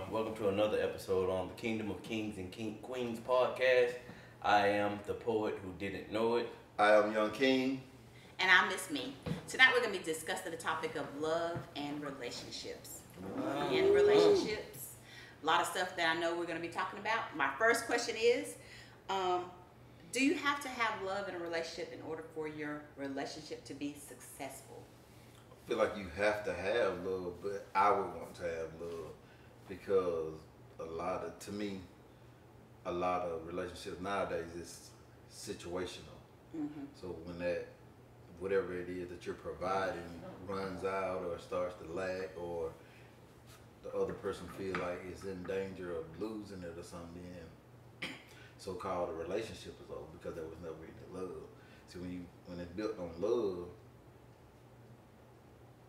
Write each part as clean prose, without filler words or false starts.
Welcome to another episode on the Kingdom of Kings and Queens podcast. I am the poet who didn't know it. I am Young King. And I'm Miss Me. Tonight we're going to be discussing the topic of love and relationships. In relationships, a lot of stuff that I know we're going to be talking about. My first question is, do you have to have love in a relationship in order for your relationship to be successful? I feel like you have to have love, but I would want to have love because a lot of relationships nowadays is situational. Mm-hmm. So when that, whatever it is that you're providing runs out or starts to lack, or the other person feel like it's in danger of losing it or something, then so-called a relationship is over because there was never any love. So when it's built on love,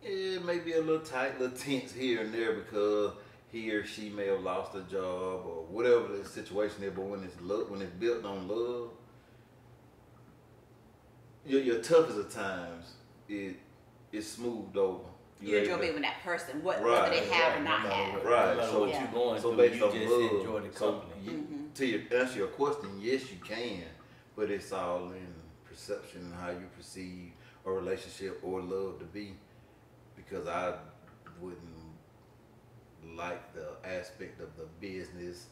it may be a little tight, little tense here and there because he or she may have lost a job or whatever the situation is. But when it's built on love, your toughest of times it's smoothed over. You enjoy being with that person, whether they have or not have. Right. No matter So what you're going so through, based you on just love, enjoy the company. To answer your question, yes, you can, but it's all in perception and how you perceive a relationship or love to be. Because I wouldn't like the aspect of the business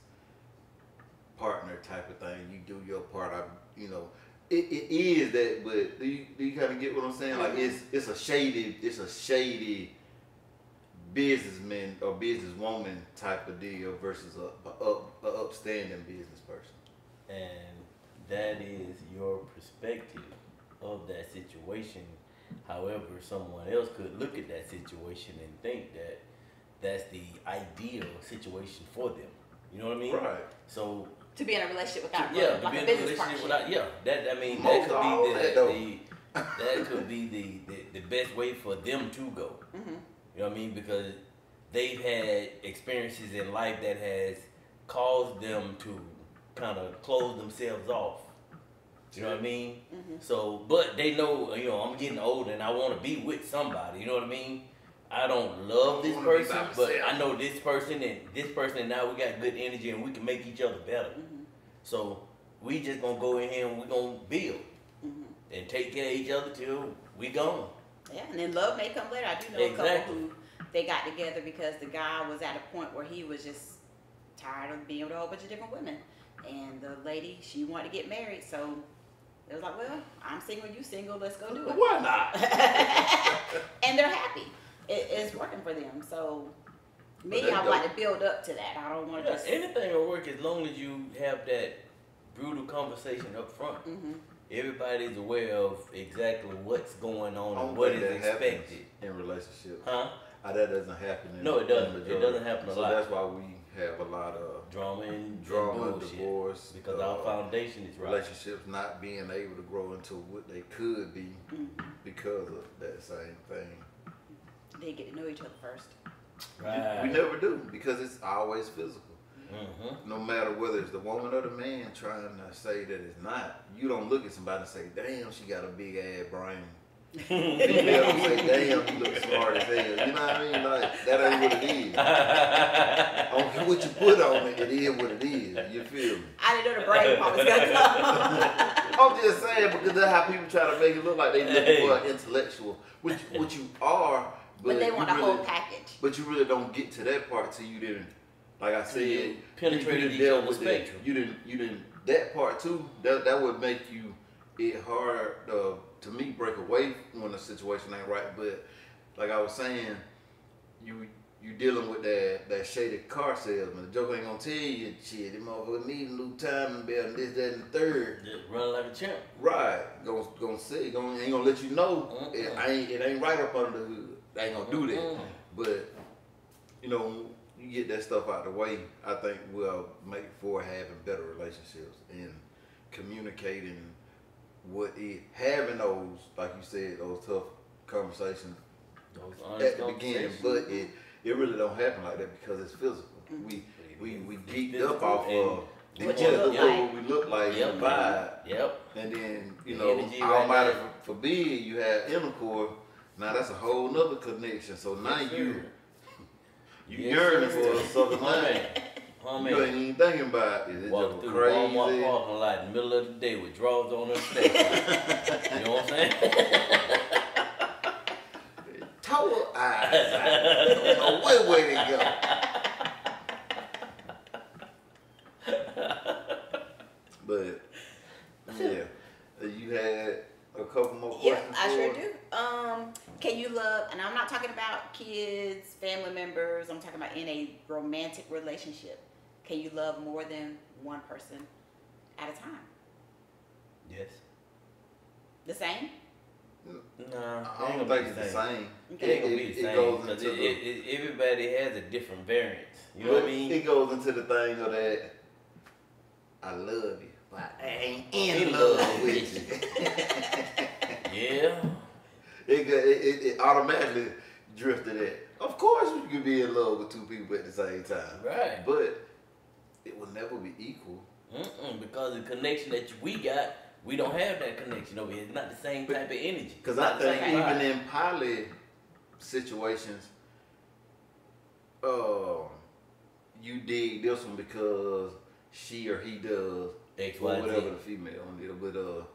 partner type of thing. You do your part. It is that, but do you kind of get what I'm saying? Like it's a shady businessman or businesswoman type of deal versus a upstanding business person. And that is your perspective of that situation. However, someone else could look at that situation and think that that's the ideal situation for them. You know what I mean? Right. So To be in a relationship without yeah, love, to like be a in a business relationship partnership. that could be the best way for them to go. Mm-hmm. You know what I mean? Because they've had experiences in life that has caused them to kind of close themselves off. You know what I mean? Mm-hmm. So, but they know, I'm getting older and I want to be with somebody. You know what I mean? I don't love this person, but I know this person, and now we got good energy and we can make each other better. Mm-hmm. So we just gonna go in here and we gonna build and take care of each other till we gone. Yeah, and then love may come later. I do know a couple who they got together because the guy was at a point where he was just tired of being with a whole bunch of different women, and the lady, she wanted to get married, so it was like, well, I'm single, you single, let's go do it. Why not? And they're happy. It's working for them. So me, I would like to build up to that. I don't want to just anything will work as long as you have that brutal conversation up front. Mm-hmm. Everybody's aware of exactly what's going on and Only what thing is that expected. happens in relationships. Huh? That doesn't happen. No, it doesn't. In the It doesn't happen a so lot. that's why we have a lot of Drama and bullshit. divorce, Because our foundation is right. relationships not being able to grow into what they could be because of that same thing. they get to know each other first. Right. We never do because it's always physical. Mm-hmm. No matter whether it's the woman or the man trying to say that it's not, you don't look at somebody and say, "Damn, she got a big ass brain." Female don't say, "Damn, you look smart as hell." You know what I mean? Like that ain't what it is. I don't care what you put on it, it is what it is. You feel me? I didn't know the brain part was gonna come. I'm just saying because that's how people try to make it look like they looking for an intellectual, which you are. But they want a you whole really, package. But you really don't get to that part till you didn't, like I said, penetrated you each dealt other's with it. spectrum. You didn't that part too. That would make you it hard to me break away when the situation ain't right. But like I was saying, you dealing with that shady car salesman. The joke ain't gonna tell you shit. Them motherfuckers need a new timing belt and this, that, and the third. Just run like a champ. Right, gonna say, ain't gonna let you know it ain't right up under the hood. They ain't gonna do that. But you get that stuff out the way, I think will make for having better relationships and communicating having those, like you said, those tough conversations at the beginning. But it really don't happen like that because it's physical. We geeked up off of What you look like. what we look like and vibe. Yep. And then, The energy almighty right there. forbid you have intercourse. Now that's a whole nother connection. So now You Yes, yearning sir. for a Southern line. Homie, You ain't even thinking about it. Is it walk just through crazy? the Walmart parking lot in the middle of the day with drawers on and snakes. You know what I'm saying? Total eyes out. Don't know where to go. But yeah, you had a couple more Yeah, questions. I for sure us? do. Can you love, and I'm not talking about kids, family members, I'm talking about in a romantic relationship. Can you love more than one person at a time? Yes. The same? Nah, I don't think it's the same. It ain't gonna be the It same goes because into the, everybody has a different variance. You know what I mean? It goes into the thing of that. I love you, but I ain't in In love love with you. Yeah. It automatically drifted at. Of course, you can be in love with two people at the same time, Right. but it will never be equal. Because the connection that we got, we don't have that connection over here. It's not the same type of energy. Because It's I not the think same even vibe. in poly situations, you dig this one because she or he does X, or Y, Z. whatever the female on there, but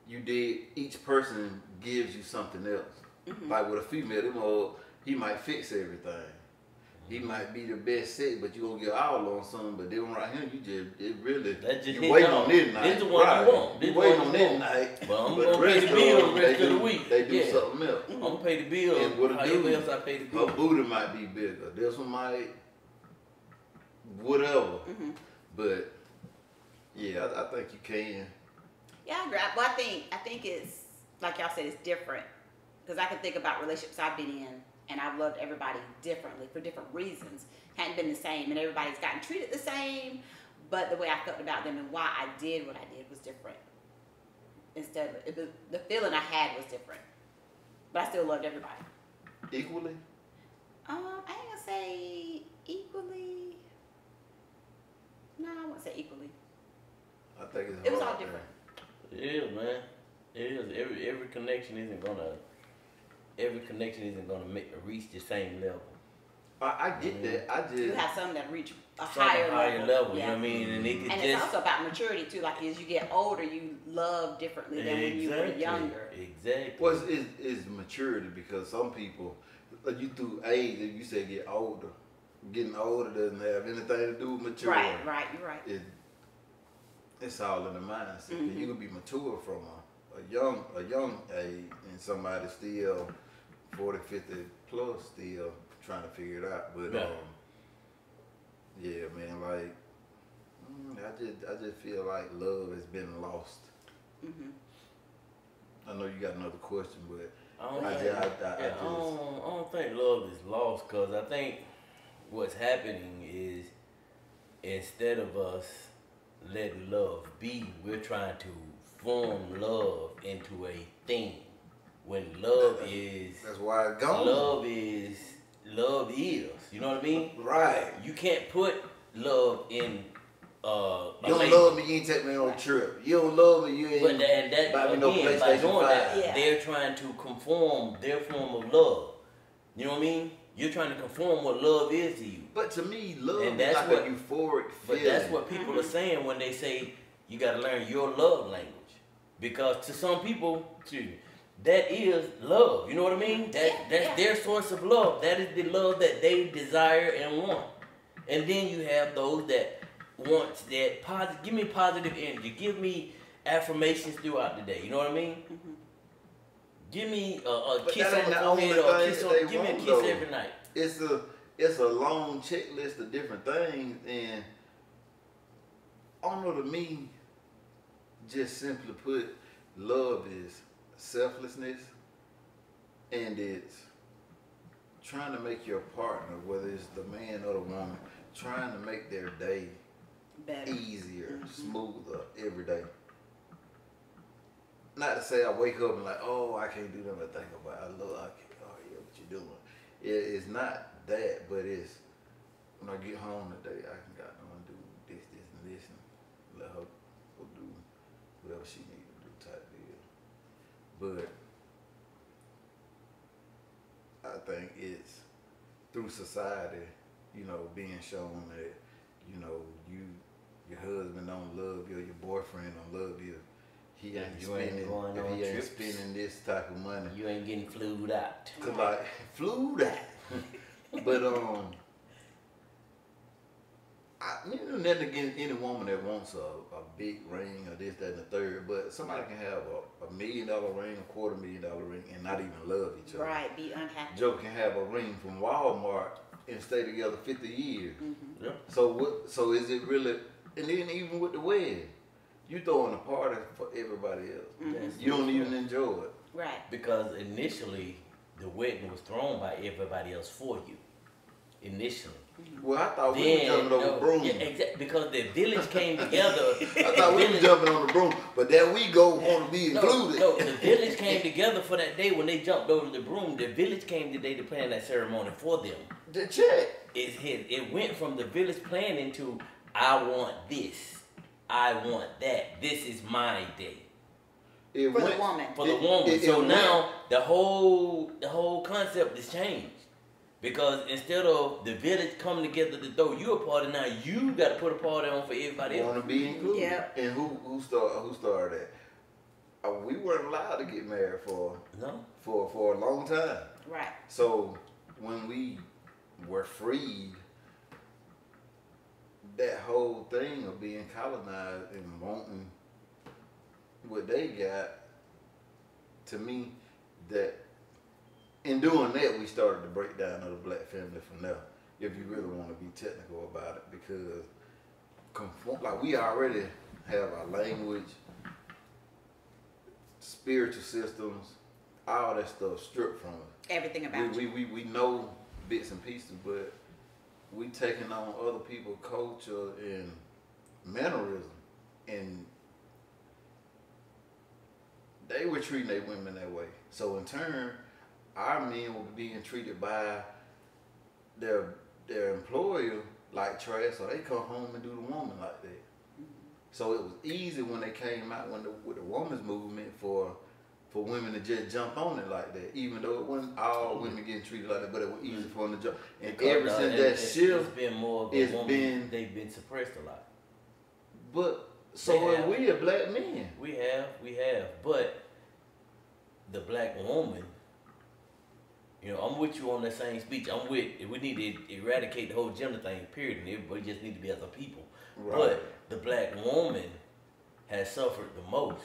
you dig each person gives you something else. Like with a female, he might fix everything. He might be the best set, but you gonna get all on something. But then right here, That just you hit waiting on. on this night. This the one you want. This You the waiting one on you this want. night. But I'm the gonna pay rest the of bills them, the rest they of the do- week. They do Yeah. something else. I'm gonna pay the bill. And what a However dude, else I pay the her bill. booty might be bigger. This one might, whatever. But yeah, I think you can. Yeah, I agree. But I think it's, like y'all said, it's different. Because I can think about relationships I've been in, and I've loved everybody differently for different reasons. Hadn't been the same, and everybody's gotten treated the same, but the way I felt about them and why I did what I did was different. The feeling I had was different. But I still loved everybody. Equally? I ain't gonna say equally. No, I wouldn't say equally. I think it's It was hard all different. It is, man. It is. Every connection isn't gonna reach the same level. I get that. I just You have some that reach a Some higher level. Yeah. You know what I mean? And it could And just it's also about maturity too. Like as you get older, you love differently than when you were younger. Exactly. well, it's maturity because some people, like you through age, if you say get older, getting older doesn't have anything to do with maturity. Right, you're right. It's all in the mindset. You can be mature from a young age, and somebody still 40, 50 plus still trying to figure it out. But yeah, man, like I just feel like love has been lost. I know you got another question, but I don't think love is lost because I think what's happening is instead of us letting love be, we're trying to form love into a thing. When love is that's why it's gone. love is. You know what I mean? Right. You can't put love in You don't love me, you ain't take me on a trip. You don't love me, you ain't But that buy me no again, by PlayStation doing 5. that, Yeah. they're trying to conform their form of love. You know what I mean? You're trying to conform what love is to you. But to me, love And is that's like what- a euphoric But feeling. that's what people are saying when they say you got to learn your love language. Because to some people, that is love. You know what I mean? That's their source of love. That is the love that they desire and want. And then you have those that want that positive. Give me positive energy. Give me affirmations throughout the day. You know what I mean? Give me a But kiss that on ain't the the only forehead or a thing kiss that on. they Give me a want, kiss though. every night. It's a long checklist of different things, and I don't know, to me, just simply put, love is selflessness, and it's trying to make your partner, whether it's the man or the woman, trying to make their day Better. easier, smoother every day. Not to say I wake up and like, oh, I can't do nothing but think about it. Oh yeah, what you doing? It's not that, but it's when I get home today, I can got no do this, and this, and let her go do whatever she need to do type deal. But I think it's through society, you know, being shown that, you know, your husband don't love you, or your boyfriend don't love you. He ain't You ain't spending, going if on he ain't trips. spending this type of money. You ain't getting flued out. Cause like, flew that. But you know, nothing against any woman that wants a big ring or this, that, and the third. But somebody can have a $1 million ring, $250,000 ring, and not even love each other. Right, be unhappy. Joe can have a ring from Walmart and stay together 50 years. Mm-hmm. Yeah. So what? So is it really? And then even with the wedding, you throwing a party for everybody else. Mhm. You don't even enjoy it. Right. Because initially, the wedding was thrown by everybody else for you. Initially. Well, I thought we were jumping over broom. Yeah, exactly. Because the village came together. I thought we were jumping on the broom, but that we go want to be included. No, the village came together for that day when they jumped over the broom. The village came today to plan that ceremony for them. The check. It went from the village planning to I want this, I want that. This is my day It For the went- woman. for the It- woman. it So went- now the whole concept has changed. Because instead of the village coming together to throw you a party, now you got to put a party on for everybody else. Want to be included. Yep. And who started that? We weren't allowed to get married for No. a long time. Right. So when we were freed, that whole thing of being colonized and wanting what they got, to me, that in doing that, we started the breakdown of the black family from there. If you really want to be technical about it, because like we already have our language, spiritual systems, all that stuff stripped from us. Everything about you. We know bits and pieces, but we taking on other people's culture and mannerism, and they were treating their women that way. So in turn, our men were being treated by their employer like trash, so they come home and do the woman like that. So it was easy when they came out with the women's movement for women to just jump on it like that, even though it wasn't all women getting treated like that, but it was easy for them to jump. And Because, ever since that it's shift, been more of a it's woman. been- They've been suppressed a lot. but so They are have. we, a black men. We have, but the black woman, you know, I'm with you on that same speech. We need to eradicate the whole gender thing, period, and everybody just need to be as a people. Right. But the black woman has suffered the most.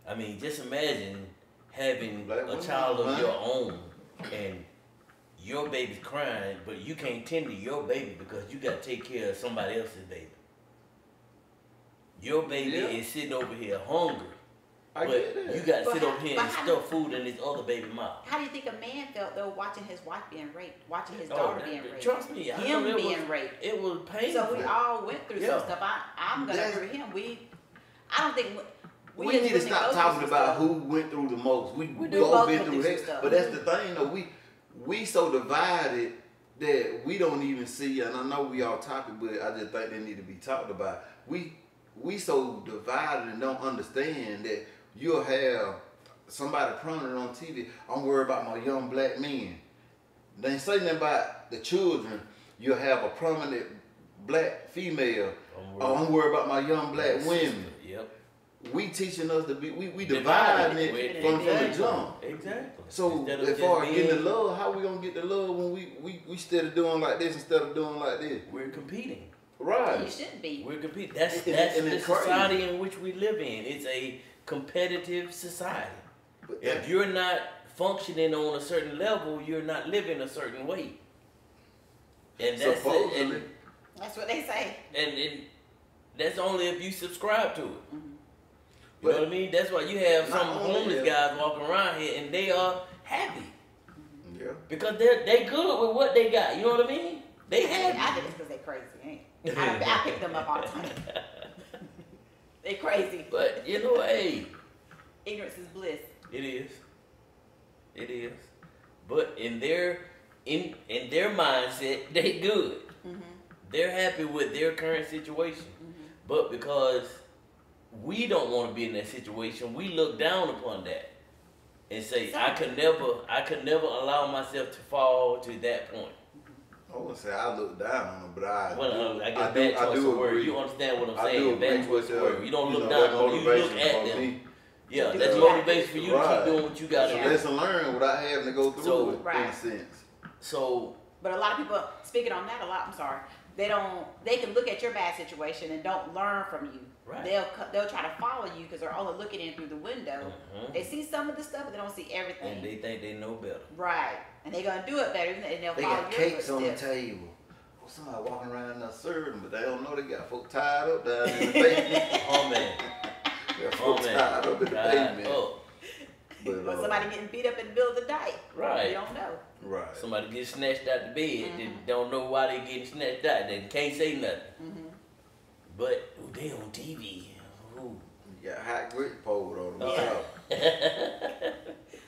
I mean, just imagine having Black a women, child of man. your own and your baby's crying, but you can't tend to your baby because you got to take care of somebody else's baby. Your baby Yeah. is sitting over here hungry. I But get that. you got to But sit how- over here but and how- stuff food in his other baby mouth. How do you think a man felt though watching his wife being raped, watching his Oh, daughter being raped, trust me, I him know it being was, raped? It was painful. So we all went through Yeah. some stuff. I'm gonna That's- agree with him. I don't think We as need to women stop go through talking some about stuff. who went through the most. We We do both both been went through through that. some stuff. But that's the thing though, we so divided that we don't even see, and I know we all topic, but I just think they need to be talked about. We so divided and don't understand that you'll have somebody prominent on TV, I'm worried about my young black men. They ain't say nothing about the children. You'll have a prominent black female. I'm worried about my young black women. Yep. We teaching us to be, we dividing it from the jump. Exactly. So Instead of as just far as getting the being- love, how we gonna get the love when we instead of doing like this instead of doing like this? we're competing. You Right. shouldn't be. We're competing. That's And the it's crazy. society in which we live in. It's a competitive society. But If you're not functioning on a certain level, you're not living a certain way. And that's supposedly, it. That's what they say. And that's only if you subscribe to it. You But- know what I mean? That's why you have Not some only homeless that- guys walking around here and they are happy yeah. because they good with what they got. You know what I mean? They I happy. think it's because they crazy. Ain't I pick them up all the time. They crazy. But you know, hey, Ignorance is bliss. it is. It is. But in their mindset, they good. Mm-hmm. They're happy with their current situation. But because we don't want to be in that situation, we look down upon that and say, I could never allow myself to fall to that point. I wouldn't say I look down on them, but Well, I guess do, bad I choice do of word. agree. You understand what I'm I do saying? agree Bad choice with of word. You don't look that down on them. You look motivation at for them. me. Yeah, Do that's what you gotta motivation do. for you to Right. keep doing what you got to Yeah. do. Lesson learned without having to go through So- it, in Right. a sense. So But a lot of people, speaking on that a lot, I'm sorry, they can look at your bad situation and don't learn from you. Right. They'll try to follow you because they're only looking in through the window. Mhm. They see some of the stuff, but they don't see everything. and they think they know better. Right. And they're going to do it better, and they'll They follow got your cakes on the footsteps. table. Well, somebody walking around there serving, but they don't know they got folk tied up down in the basement. Oh man, Got oh folk tied man, up in the right basement. up. But, Or somebody getting beat up in the middle of the night. Right. You don't know. right. Somebody get snatched out the bed. They Mhm. don't know why they getting snatched out. They can't say nothing. Mm-hmm. But ooh, they on TV. Ooh. You got hot grit poured on them. Yeah.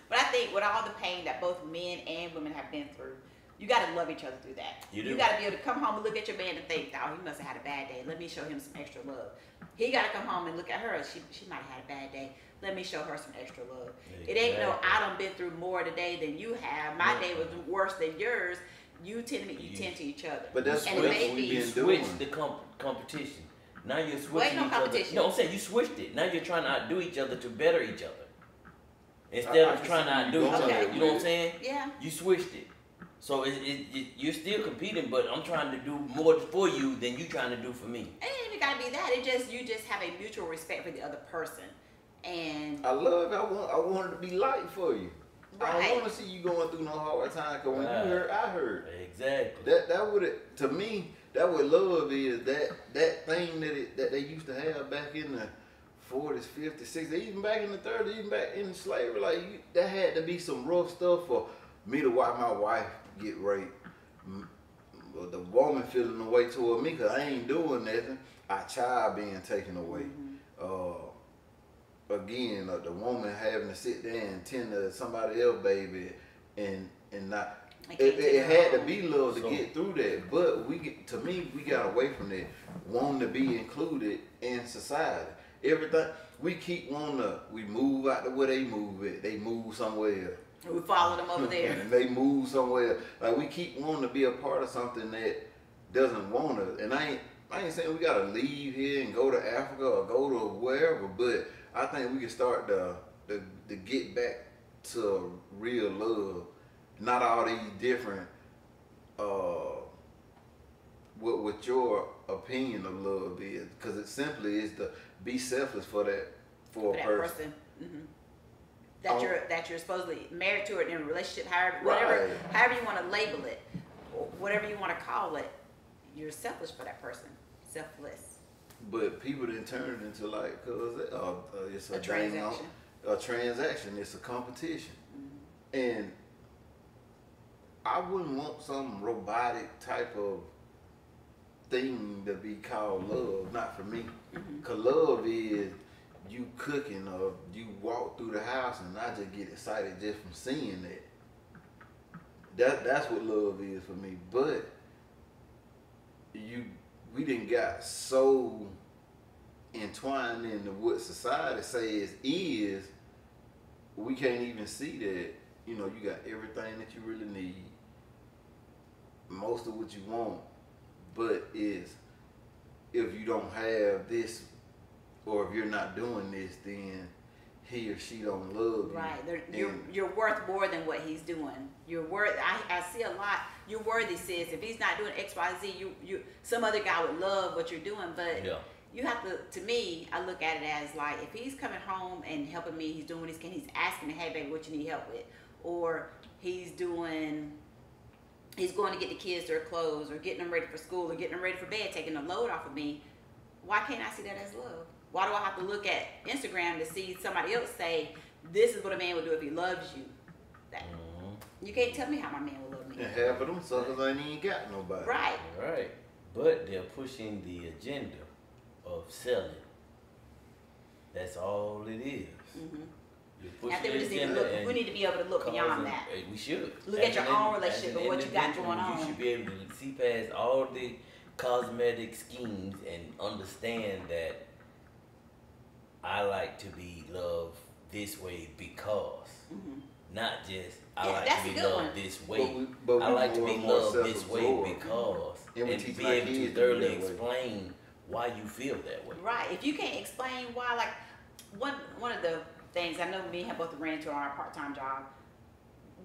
But I think with all the pain that both men and women have been through, you got to love each other through that. You do. got to be able to come home and look at your man and think, oh, he must have had a bad day. Let me show him some extra love. He got to come home and look at her. She might have had a bad day. Let me show her some extra love. It ain't no, Exactly. I done been through more today than you have. My Yeah. day was worse than yours. You tend You- to each other. But that's And what it may we be- been Switch doing. the competition. Now you're switching Well, ain't no each other. competition. No, I'm saying you switched it. Now you're trying to outdo each other to better each other. Instead I of can trying to see outdo you each going other. there You know what I'm with it. saying? Yeah. You switched it. So you're still competing, but I'm trying to do more for you than you trying to do for me. It ain't even gotta be that. You just have a mutual respect for the other person, and I love it. I want it to be light for you. I Right. don't want to see you going through no hard time. Cause when Right. you hurt, I hurt. Exactly. That would, to me, that what love is. That thing that they used to have back in the 40s, 50s, 60s, even back in the 30s, even back in slavery. Like that had to be some rough stuff for me to watch my wife get raped. Or the woman feeling the way toward me because I ain't doing nothing. Our child being taken away. Again, the woman having to sit there and tend to somebody else baby and not. They can't It take had her to be love to So- get through that, but to me, we got away from that, wanting to be included in society. Everything we keep wanting to, we move out to where they move at. They move somewhere else. we follow them over there. And they move somewhere. Like we keep wanting to be a part of something that doesn't want us. And I ain't saying we gotta leave here and go to Africa or go to wherever, but I think we can start to get back to real love. Not all these different what your opinion of love is. Because it simply is to be selfless for a For that person. person. Mm-hmm. Oh. That you're supposedly married to or in a relationship, however Right. however you want to label it, or whatever you want to call it, you're selfish for that person, selfless. But people didn't turn it into like, cause it's A transaction. A transaction. It's a competition, and I wouldn't want some robotic type of thing to be called love. Not for me. Cause love is you cooking or you walk through the house and I just get excited just from seeing that. That's what love is for me. But we didn't got so entwined into what society says is, we can't even see that, you got everything that you really need, most of what you want, but is if you don't have this or if you're not doing this, then he or she don't love you. Right. And- You're worth more than what he's doing. You're worth. I see a lot. You're worthy, sis. If he's not doing X, Y, Z, you some other guy would love what you're doing, but Yeah. you have to me, I look at it as like, if he's coming home and helping me, he's doing what he can, he's asking me, hey baby, what you need help with, or he's going to get the kids their clothes, or getting them ready for school, or getting them ready for bed, taking the load off of me. Why can't I see that as love? Why do I have to look at Instagram to see somebody else say, this is what a man would do if he loves you? You can't tell me how my man will love me. And half of them suckers ain't even got nobody. Right. Right. But they're pushing the agenda of selling. That's all it is. Mm-hmm. You're I think we pushing just the need to agenda look. We and need to be able to look beyond causing- that. We should. Look at As your an own as relationship an and what you got individual, going on. You should be able to see past all the cosmetic schemes and understand that I like to be loved this way because. Mm-hmm. not just I Yeah, like that's to a be good loved one. this way. But I we like to more be and more loved this way self-absorbed. because And we and teach be our able kids to to be thoroughly that way. explain why you feel that way. Right. If you can't explain why, like one of the things I know me and him both ran into our part-time job.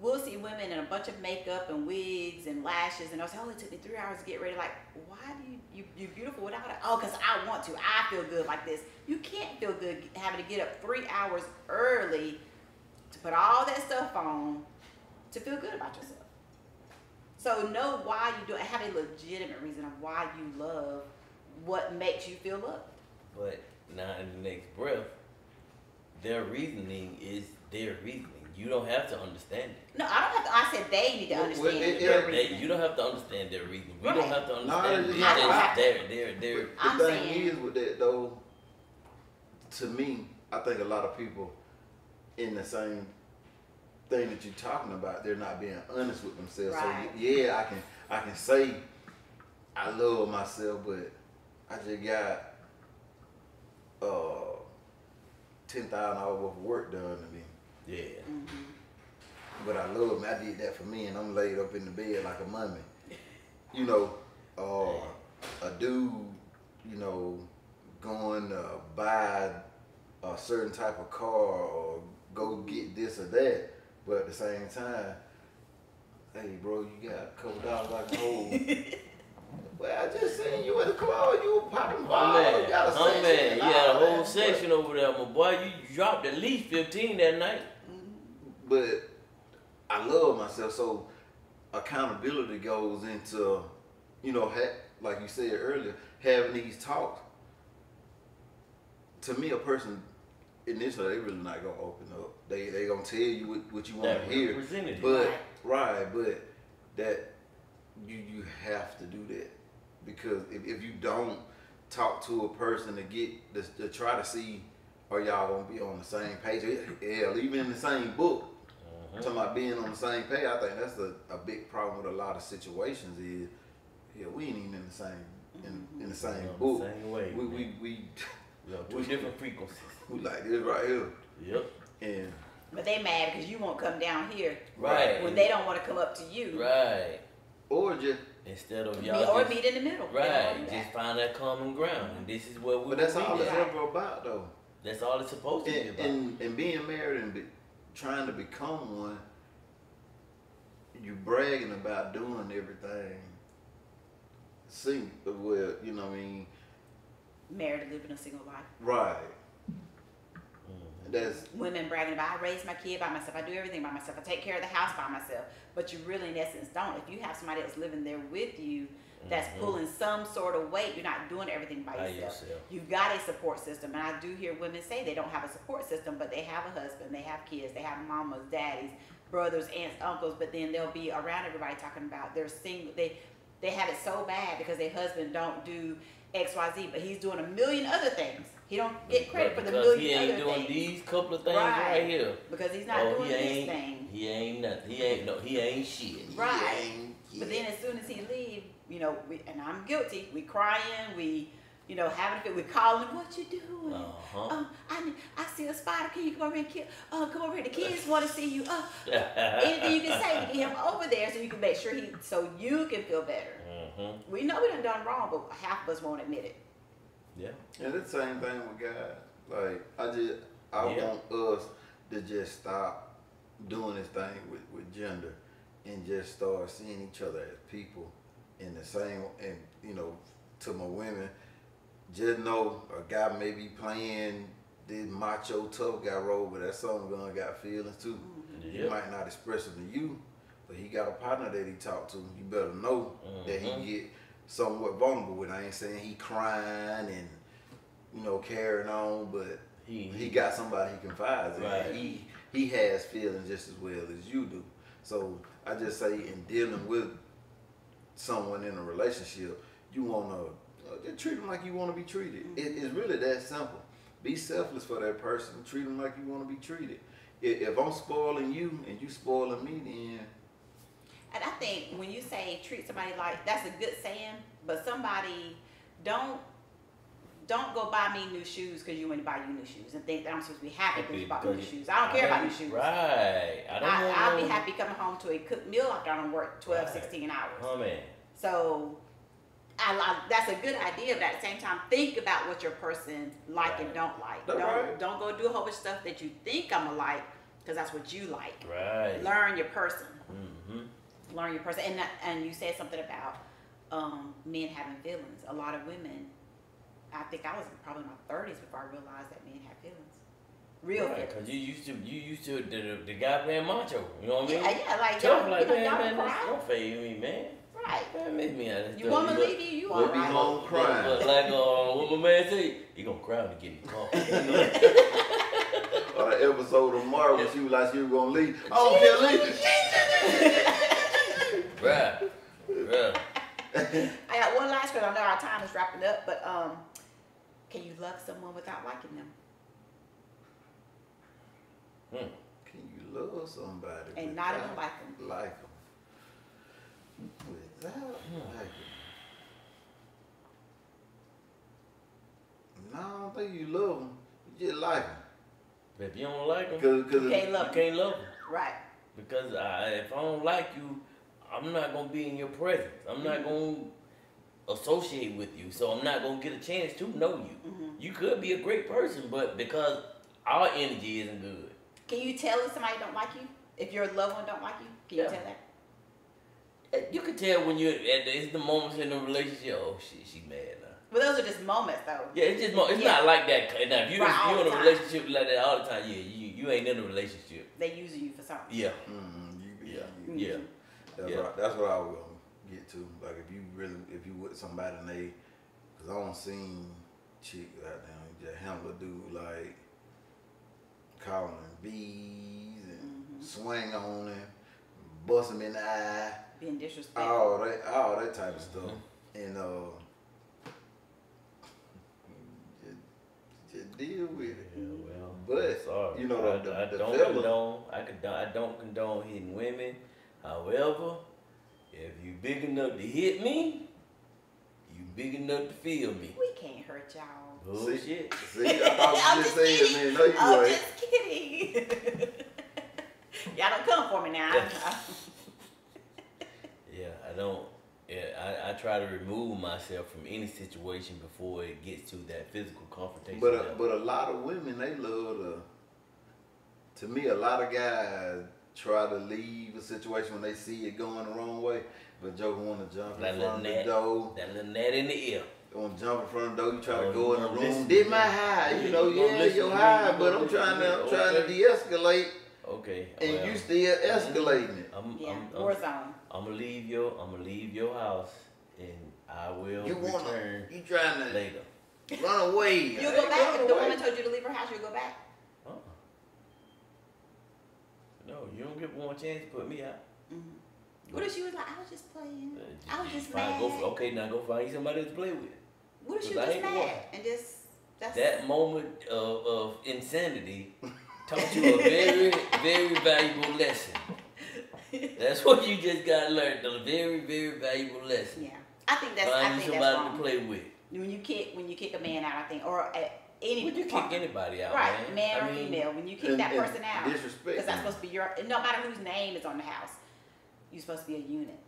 We'll see women in a bunch of makeup and wigs and lashes, and they'll say, "Oh, it took me 3 hours to get ready." Like, why do you beautiful without it? Oh, because I want to. I feel good like this. You can't feel good having to get up 3 hours early to put all that stuff on to feel good about yourself. So know why you do it. Have a legitimate reason of why you love what makes you feel loved. But now in the next breath, their reasoning is their reasoning. You don't have to understand it. No, I don't have to. I said they need to Well, understand yeah, their reasoning. You don't have to understand their reasoning. We Right. don't have to understand it. it's It's not. just I- their I'm The thing saying- is with that though, to me, I think a lot of people in the same thing that you're talking about, they're not being honest with themselves. Right. So yeah, I can say I love myself, but I just got $10,000 worth of work done to me. yeah. But I love me. I did that for me, and I'm laid up in the bed like a mummy. You know, a dude, you know, going to buy a certain type of car or go get this or that, but at the same time, hey, bro, you got a couple dollars I can hold. Well, I just seen you at the club. You were popping bottles. You got a section. Man, you had a whole But- section over there, my boy. You dropped at least 15 that night. But I love myself, so accountability goes into, you know, like you said earlier, having these talks. To me, a person initially they really not gonna open up. They gonna tell you what you want That to hear. representative. But but that you have to do that, because if you don't talk to a person to get to try to see are y'all gonna be on the same page, hell, even in the same book. Talking about being on the same page, I think that's a big problem with a lot of situations. Is we ain't even in the same in the same We're on book. the same wave, we man. we We on two different frequencies. we like this right here, Yep. and But they mad because you won't come down here Right. when they don't want to come up to you. Right. or just. Instead of Me- y'all or just, meet in the middle. They don't right, do that. just find that common ground, and this is what we. But that's will all be it's there. Right. ever about, though. That's all it's supposed to be about. And being married and trying to become one, you bragging about doing everything. See, well, you know what I mean? Married and living a single life. Right. Mhm. That's Women bragging about, I raise my kid by myself, I do everything by myself, I take care of the house by myself. But you really, in essence, don't. If you have somebody else living there with you that's Mhm. pulling some sort of weight, you're not doing everything by By yourself. yourself. You've got a support system. And I do hear women say they don't have a support system, but they have a husband, they have kids, they have mamas, daddies, brothers, aunts, uncles, but then they'll be around everybody talking about they're single. They have it so bad because their husband don't do XYZ, but he's doing a million other things. He don't get credit for the Because he million ain't other doing things these couple of things right here. because he's not Oh, doing he this ain't. thing. He ain't nothing. He ain't shit. Right. But then as soon as he leave, you know, and I'm guilty. We crying, we, you know, having a fit. We calling him, what you doing? Uh-huh. I see a spider. Can you come over here and kill? Come over here. The kids want to see you. Anything you can say to get him over there so you can make sure so you can feel better. Mm-hmm. We know we done wrong, but half of us won't admit it. Yeah. and it's the same thing with God. Like I Yeah. want us to just stop doing this thing with gender and just start seeing each other as people in the same. And you know, to my women, just know a guy may be playing this macho tough guy role, but that song gonna got feelings too. He Yep. might not express it to you, but he got a partner that he talk to. You better know that Mhm. he get somewhat vulnerable with. I ain't saying he crying and you know carrying on, but he got somebody he confides in. Right. He has feelings just as well as you do. So I just say in dealing with someone in a relationship, you wanna just treat them like you wanna be treated. It's really that simple. Be selfless for that person. Treat them like you wanna be treated. If I'm spoiling you and you spoiling me, then And I think when you say treat somebody like, that's a good saying, but somebody don't don't go buy me new shoes because you want to buy you new shoes and think that I'm supposed to be happy because you bought me new Because shoes. I don't care about new shoes. Right. I'll be happy coming home to a cooked meal after I don't work 12, Right. 16 hours. Oh man. So that's a good idea, but at the same time, think about what your person like and Right. don't like. That's right. Don't go do a whole bunch of stuff that you think I'm gonna like because that's what you like. Right. Learn your person. Mm-hmm. Learn your person. And you said something about men having feelings. A lot of women. I think I was probably in my 30s before I realized that men have feelings. Real Right, feelings. cause you used to the guy playing macho. You know what I mean? Yeah, like Tough, y'all, like you know, y'all man, cry. don't fade me, man. Right. Man, make me out of this You stuff. want me to leave you? You We'll all be right. home crying. Look, like what my man say, he gonna cry when he get in the car. Or the episode of Marvel when she was like she was gonna leave. I don't care, leave. Bruh. I got one last question. I know our time is wrapping up, but can you love someone without liking them Can you love somebody and not even without like them? like them? Without like them. No, I don't think you love them. You just like them. But if you don't like him, You Cause can't you love them. can't love him. Right. Because if I don't like you, I'm not gonna be in your presence. I'm not gonna associate with you, so I'm not gonna get a chance to know you. Mm-hmm. You could be a great person, but because our energy isn't good, Can you tell if somebody don't like you? If your loved one don't like you, can you Yeah. tell that? you can tell when you're it's the moments in the relationship. Oh shit, she mad now. But those are just moments, though. Yeah, it's just it's Yeah. not like that. Now, if Right, all you're in the a time. relationship like that all the time, yeah, you ain't in a relationship. They using you for something. Yeah, yeah. yeah. That's Yeah. right. That's what I was gonna get to. Like if you with somebody and they, cause I don't seen chick out there just handle a dude like calling him bees and swing on him, bust him in the eye, Being disrespectful. all that type of stuff, and just deal with it. Yeah, well, But, sorry. you know, I the don't fella- I don't condone hitting women. However, if you big enough to hit me, you big enough to feel me. We can't hurt y'all. Bullshit. See, I thought I'm you just just saying, kidding. man, no, you I'm ain't. just kidding. Y'all don't come for me now. Yeah, I don't. Yeah, I try to remove myself from any situation before it gets to that physical confrontation. level. But a lot of women, they love to me, a lot of guys try to leave a situation when they see it going the wrong way. But Joker want to jump in That front little of the gnat. door. That little gnat in the ear. Want to jump in front of the door, you try Oh, to go in you the gonna room. listen Did to my me. high, Yeah, you know, you gonna yeah, listen your to me, high, you but gonna I'm trying listen to me. de-escalate, Okay. and well, you still escalating it. Yeah, I'm war zone. gonna leave your house, and I will You wanna, return you trying to later. run away. You'll go back. If the woman told you to leave her house, you'll go back. Uh-uh. No, you don't get one chance to put me out. What if she was like, I was just playing. I was just Fine, mad. okay, now go find somebody to play with. What if she Cause was I just ain't mad one. and just that's That moment of insanity taught you a very, very valuable lesson. That's what you just got to learn. A very, very valuable lesson. yeah. I think that's Find I you think somebody that's wrong. to play with. When you kick a man out, I think, or any Would you kick partner. anybody out, Right, man I or mean, female. When you kick And- that and person out, disrespect because that's them. supposed to be your. No matter whose name is on the house, you're supposed to be a unit.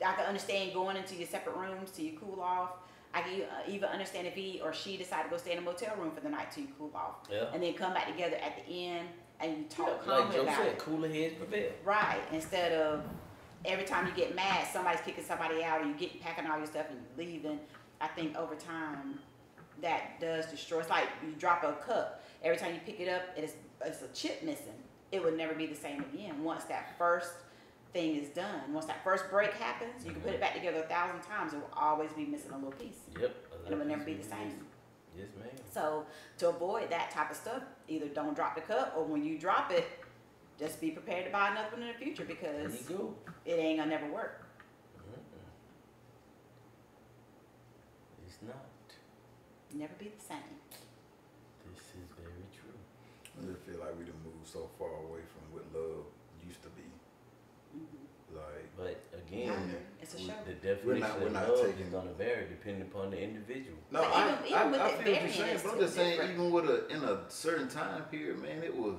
I can understand going into your separate rooms till you cool off. I can even understand if he or she decide to go stay in a motel room for the night till you cool off, Yeah. and then come back together at the end and you talk Like calmly Joe about said, it. cooler heads prevail. Right, instead of every time you get mad, somebody's kicking somebody out, or you get packing all your stuff and leaving. I think over time, that does destroy. It's like you drop a cup. Every time you pick it up, it's a chip missing. It would never be the same again. Once that first thing is done, once that first break happens, you can put it back together 1,000 times. It will always be missing a little piece, Yep. and it will never be the same. Yes, ma'am. So to avoid that type of stuff, either don't drop the cup, or when you drop it, just be prepared to buy another one in the future There because you go. it ain't gonna never work. It's not. Never be the same. This is very true. I just feel like we done moved so far away from what love used to be. Like, I But again, agree. It's It's a show. The definition we're of not love is taking- gonna vary depending upon the individual. No, But I even with feel it what you're varying, saying, it's but I'm still just saying, different. even in a certain time period, man, it was,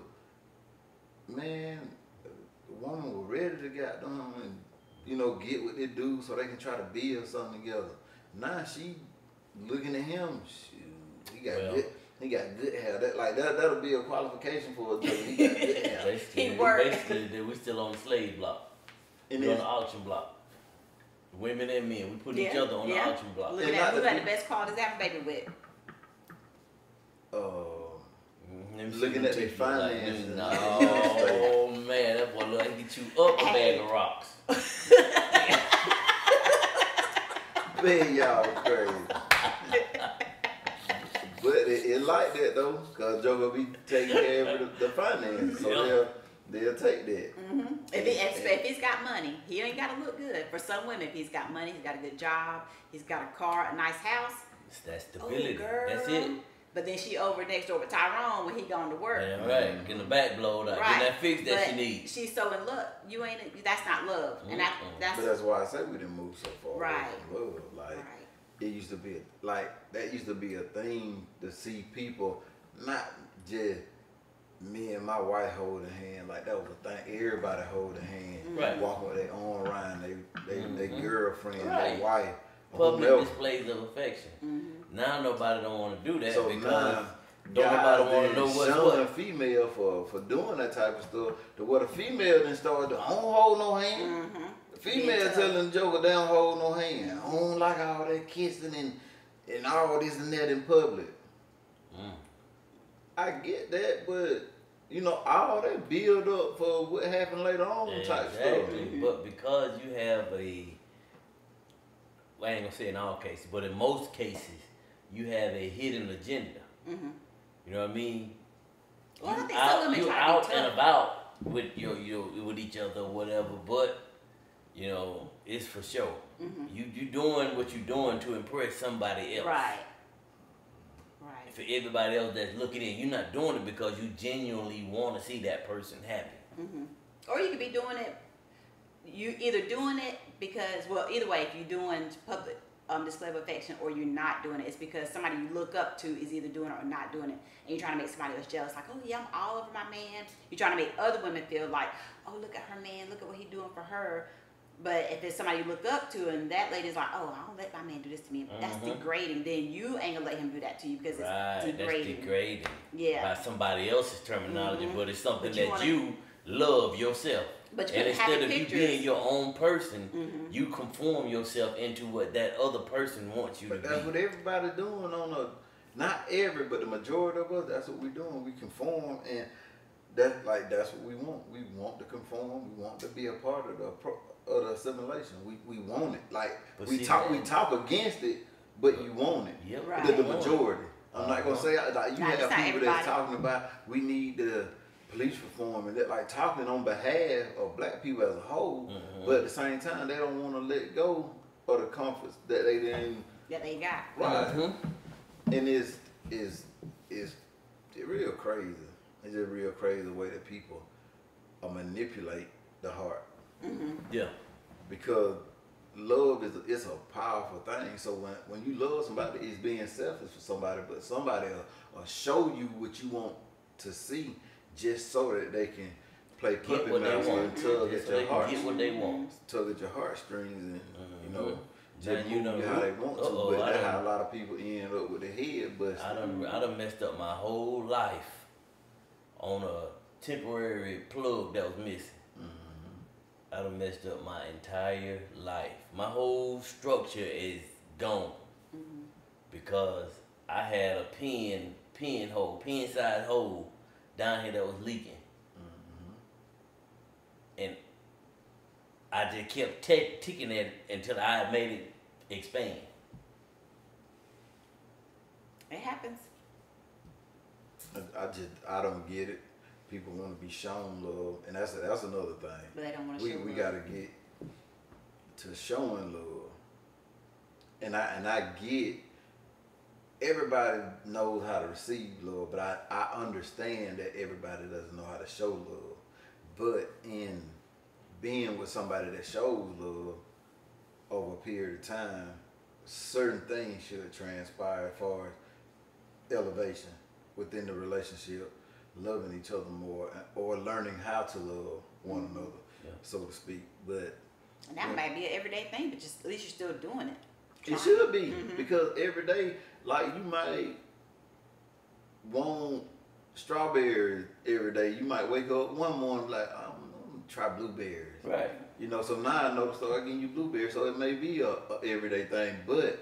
man, the woman was ready to get them and, you know, get with this dude so they can try to build something together. Now she looking at him, shoot, he got good hair. That'll be a qualification for a dude. He got good hair. Basically, we still on the slave block. And We on it's, the auction block. Women and men, we put each Yeah, other on the yeah. auction block. Looking And at not who the had the people- best qualities to have a baby with. Let me see looking them at their teeth look like finances this. and- No, man, that boy look like he get you up a bag of rocks. man, y'all crazy. But it like that though, cause Joe gonna be taking care of the finances, so Yeah. they'll take that. If he's got money, he ain't gotta look good. For some women, if he's got money, he's got a good job, he's got a car, a nice house. It's that stability. girl. That's it. But then she over next door with Tyrone when he gone to work. Yeah, right. Getting the back blowed out. Right. Getting that fix that But she needs. she's so in love. You ain't. That's not love, and Mm-mm. that's But that's why I say we didn't move so far away Right. from love. Like right. it used to be that used to be a thing to see people, not just me and my wife holding hand. Like that was a thing. Everybody holding hand, Right. walking with their arm around their Mhm. girlfriend, Right. their wife, Public whomever. displays of affection. Mm-hmm. Now nobody don't want to do that So because now, don't nobody want to guys know then what's shunning what. female for doing that type of stuff. To what a female then started to, I don't hold no hand. Mm-hmm. The female tough. telling the Joker, they don't hold no hand. I don't like all that kissing and all this and that in public. Mm. I get that, but you know, all that build up for what happened later on type stuff. Exactly. But because you have well, I ain't gonna say in all cases, but in most cases, you have a hidden agenda. Mm-hmm. You know what I mean? Well, I You think some women you try to be out tough. and about with with each other or whatever, but you know, it's for show. Mm-hmm. You doing what you doing to impress somebody else. Right. Right. For everybody else that's looking in, you're not doing it because you genuinely want to see that person happy. Mm-hmm. Or you could be doing it. You either doing it because, well, either way, if you're doing public display of affection or you're not doing it, it's because somebody you look up to is either doing it or not doing it, and you're trying to make somebody else jealous. Like, oh yeah, I'm all over my man. You're trying to make other women feel like, oh, look at her man, look at what he's doing for her. But if it's somebody you look up to and that lady's like, oh, I don't let my man do this to me, that's Mhm. degrading, then you ain't gonna let him do that to you because it's Right, degrading. that's degrading Yeah. by somebody else's terminology, Mhm. but it's something But you that wanna- you love yourself. But you And can have instead of you pictures. being your own person, Mhm. you conform yourself into what that other person wants you But to that's be. what everybody doing not every, but the majority of us, that's what we doing. We conform, and that's what we want. We want to conform. We want to be a part of the assimilation. We want it. Like But we see, talk against it, but you want it. Yep. Right. The you want it. majority. I'm not gonna say like you Nah, have it's not people everybody. that's talking about we need the police reform and that like talking on behalf of black people as a whole, Mhm. but at the same time they don't want to let go of the comforts that they didn't. That they got. Right. Mhm. And it's real crazy. It's just real crazy the way that people manipulate the heart Mm-hmm. Yeah. because love is a powerful thing. So when you love somebody, it's being selfish for somebody, but somebody will show you what you want to see just so that they can play Get puppet what they master want. and tug Just at so they your can heart, get what they want. tug at your heartstrings, and you know. Mhm. Just Now you move know how they want to, uh-oh, but I that's done- how a lot of people end up with their head busted. I done messed up my whole life on a temporary plug that was missing. Mm-hmm. I done messed up my entire life. My whole structure is gone Mm-hmm. because I had a pin size hole down here that was leaking, Mm-hmm. and I just kept ticking at it until I made it expand. It happens. I don't get it. People want to be shown love, and that's another thing. But they don't want to show We love. got to get to showing love, and I get everybody knows how to receive love, but I understand that everybody doesn't know how to show love. But in being with somebody that shows love, over a period of time, certain things should transpire as far as elevation within the relationship, loving each other more, or learning how to love one another, so to speak. But And that might be an everyday thing, but just at least you're still doing it. it should be, because every day, like, you might want strawberries every day. You might wake up one morning like, I'm gonna try blueberries. Right. You know, so now I know to start getting you blueberries. So it may be a everyday thing, but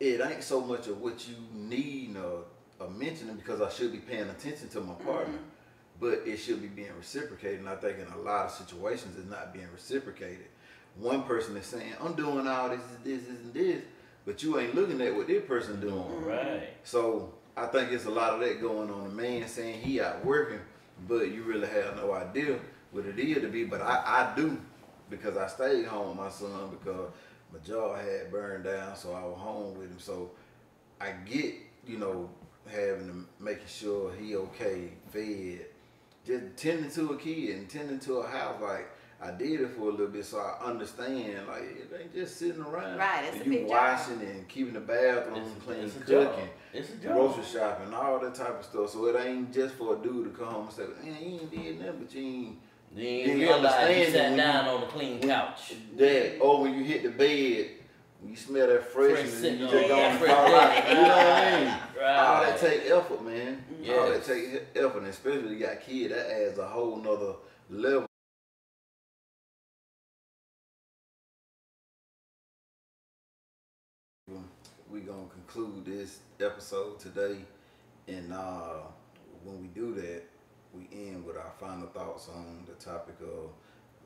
it ain't so much of what you need or mentioning, because I should be paying attention to my partner. But it should be being reciprocated. And I think in a lot of situations it's not being reciprocated. One person is saying, I'm doing all this, and this, but you ain't looking at what this person doing. Right. So I think it's a lot of that going on. The man saying he out working, but you really have no idea what it is to be. But I do, because I stayed home with my son because my job had burned down, so I was home with him. So I get, you know, having to making sure he okay, fed, just tending to a kid and tending to a house. Like, I did it for a little bit, so I understand. Like, it ain't just sitting around. Right, it's and a you big washing job. and keeping the bathroom It's clean, a job. cooking, It's a job. grocery shopping, all that type of stuff. So it ain't just for a dude to come home and say, man, you ain't did nothing, but you ain't. You ain't You realize you understand sat when down you- on the clean couch. That, or when you hit the bed, when you smell that freshness, Fresh and you scent, just yeah, gonna fresh fall out. scent. You know what I mean? Right. All that take effort, man. All that Yes. take effort, and especially when you got kids, that adds a whole nother level. We gonna conclude this episode today, and when we do that, we end with our final thoughts on the topic of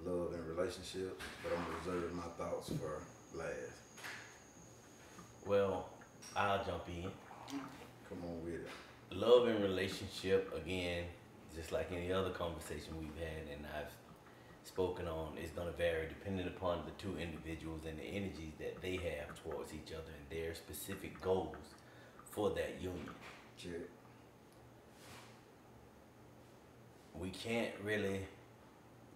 love and relationships. But I'm gonna reserve my thoughts for last. Well, I'll jump in. Come on with it. Love and relationship, again, just like any other conversation we've had and I've spoken on, is going to vary depending upon the two individuals and the energies that they have towards each other and their specific goals for that union. Check. We can't really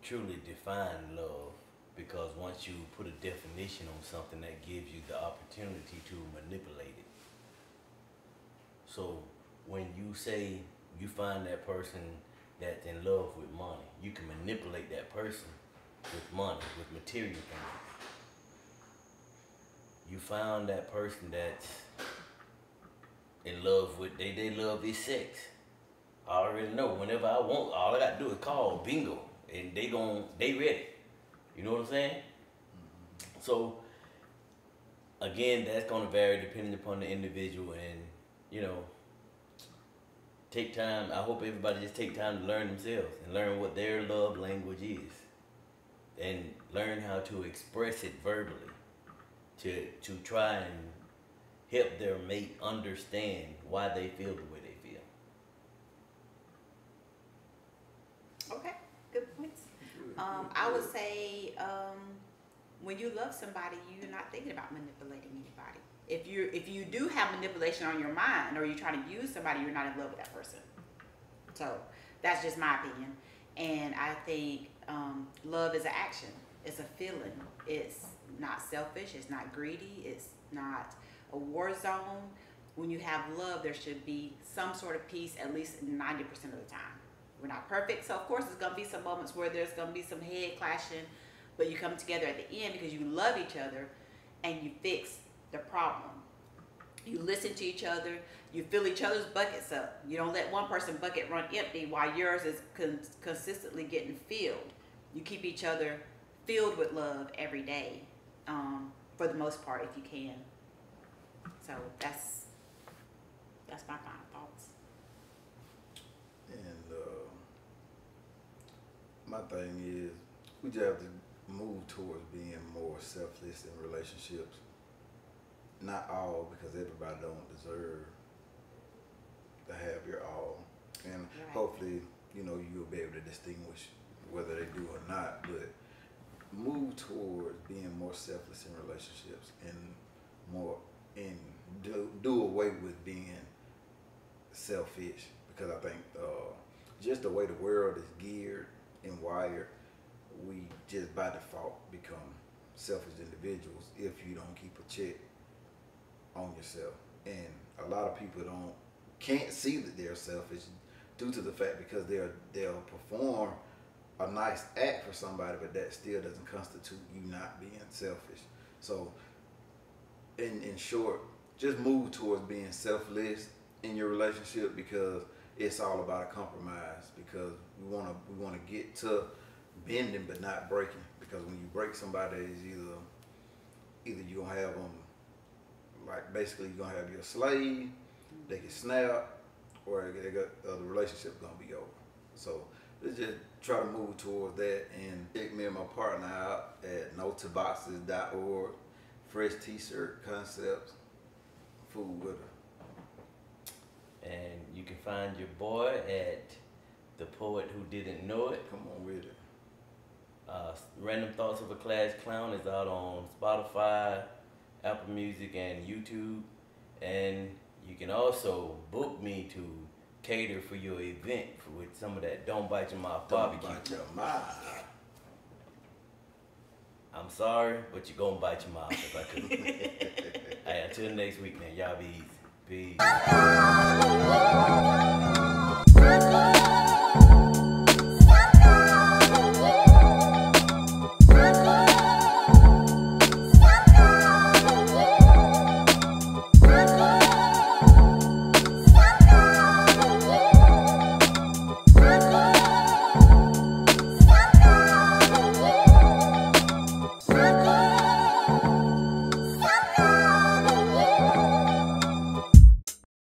truly define love, because once you put a definition on something, that gives you the opportunity to manipulate it. So when you say you find that person that's in love with money, you can manipulate that person with money, with material things. You found that person that's in love with, they love is sex. I already know, whenever I want, all I got to do is call, bingo, and they ready. You know what I'm saying? So, again, that's going to vary depending upon the individual, and, you know, take time. I hope everybody just take time to learn themselves and learn what their love language is, and learn how to express it verbally to try and help their mate understand why they feel the way they feel. Okay, good points. I would say when you love somebody, you're not thinking about manipulating anybody. If you do have manipulation on your mind, or you're trying to use somebody, you're not in love with that person. So that's just my opinion. And I think love is an action. It's a feeling. It's not selfish. It's not greedy. It's not a war zone. When you have love, there should be some sort of peace at least 90% of the time. We're not perfect, so of course there's gonna be some moments where there's gonna be some head clashing, but you come together at the end because you love each other and you fix the problem. You listen to each other, you fill each other's buckets up. You don't let one person's bucket run empty while yours is consistently getting filled. You keep each other filled with love every day, for the most part, if you can. So that's my final thoughts. And my thing is, we just have to move towards being more selfless in relationships. Not all, because everybody don't deserve to have your all. And Right. hopefully, you know, you'll be able to distinguish whether they do or not. But move towards being more selfless in relationships, and more, and do away with being selfish, because I think just the way the world is geared and wired, we just by default become selfish individuals if you don't keep a check on yourself. And a lot of people can't see that they're selfish due to the fact because they'll perform a nice act for somebody, but that still doesn't constitute you not being selfish. So in short, just move towards being selfless in your relationship, because it's all about a compromise, because we want to get to bending but not breaking, because when you break somebody, it's either you're gonna have them, like, basically you're gonna have your slave, they can snap, or the relationship's gonna be over. So let's just try to move towards that, and check me and my partner out at notoboxes.org. Fresh t-shirt concepts, food with her. And you can find your boy at The Poet Who Didn't Know It. Come on with it. Random Thoughts of a Class Clown is out on Spotify, Apple Music, and YouTube. And you can also book me to cater for your event with some of that Don't Bite Your Mouth barbecue. Don't bite your mouth. I'm sorry, but you're gonna bite your mouth if I could. Hey, until next week, man. Y'all be easy. Peace.